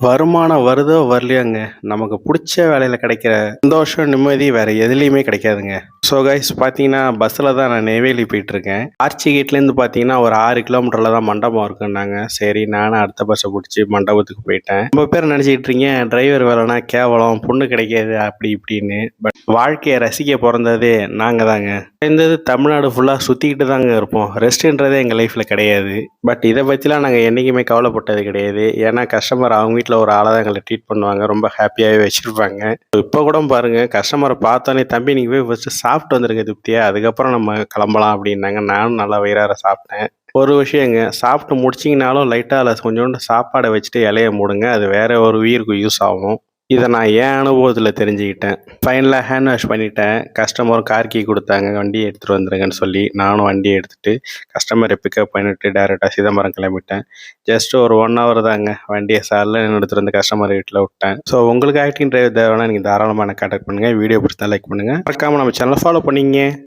வருமானம் வருதோ வரலையோங்க, நமக்கு புடிச்ச வேலையில கிடைக்கிற சந்தோஷம், நிம்மதி வேற எதுலயுமே கிடைக்காதுங்க. ஸோ கைஸ் பார்த்தீங்கன்னா, பஸ்ஸில தான் நான் நெய்வேலி போயிட்டுருக்கேன். ஆர்ச்சிகேட்லேருந்து பார்த்தீங்கன்னா, ஒரு 6 கிலோமீட்டர்ல தான் மண்டபம் இருக்குன்னாங்க. சரி நானும் அடுத்த பஸ்ஸை புடிச்சு மண்டபத்துக்கு போயிட்டேன். ரொம்ப பேர் நினச்சிக்கிட்டு இருக்கீங்க, டிரைவர் வேலைனா கேவலம், பொண்ணு கிடைக்காது அப்படி இப்படின்னு. பட் வாழ்க்கையை ரசிக்க பொறந்ததே நாங்க தாங்க. இருந்தது தமிழ்நாடு ஃபுல்லாக சுற்றிக்கிட்டு தாங்க இருப்போம். ரெஸ்ட்டுன்றதே எங்கள் லைஃப்பில் கிடையாது. பட் இதை பற்றிலாம் நாங்கள் என்றைக்குமே கவலைப்பட்டது கிடையாது. ஏன்னா கஸ்டமர் அவங்க வீட்டில் ஒரு ஆளாக தான் எங்களை ட்ரீட் பண்ணுவாங்க. ரொம்ப ஹாப்பியாகவே வச்சுருப்பாங்க. இப்போ கூட பாருங்கள், கஸ்டமரை பார்த்தோன்னே தம்பி நீங்கள் போய் ஃபஸ்ட்டு சாப்பிட்டு வந்துருங்க திருப்தியா, அதுக்கப்புறம் நம்ம கிளம்பலாம் அப்படின்னாங்க. நானும் நல்லா வயிறார சாப்பிட்டேன். ஒரு விஷயங்க, சாப்பிட்டு முடிச்சிங்கனாலும் லைட்டாக அதில் கொஞ்சோண்டு சாப்பாடை வச்சுட்டு இலைய மூடுங்க. அது வேற ஒரு உயிருக்கு யூஸ் ஆகும். இதை நான் என் அனுபவத்தில் தெரிஞ்சுக்கிட்டேன். ஃபைனலாக ஹேண்ட் வாஷ் பண்ணிட்டேன். கஸ்டமரும் கார் கீ கொடுத்தாங்க, வண்டியை எடுத்துகிட்டு வந்துருங்கன்னு சொல்லி. நானும் வண்டியை எடுத்துகிட்டு கஸ்டமரை பிக்கப் பண்ணிவிட்டு டேரெக்டாக சிதம்பரம் கிளம்பிட்டேன். ஜஸ்ட் ஒரு 1 hour தாங்க. வண்டியை சாலில் எடுத்துகிட்டு வந்து கஸ்டமர் வீட்டில் விட்டேன். ஸோ உங்களுக்கு ஆக்டிங் டிரைவர் தேவைன்னா நீங்கள் தாராளமாக எனக்கு கான்டாக்ட் பண்ணுங்கள். வீடியோ பிடிச்சா லைக் பண்ணுங்கள். மறக்காமல் நம்ம சேனலை ஃபாலோ பண்ணிங்க.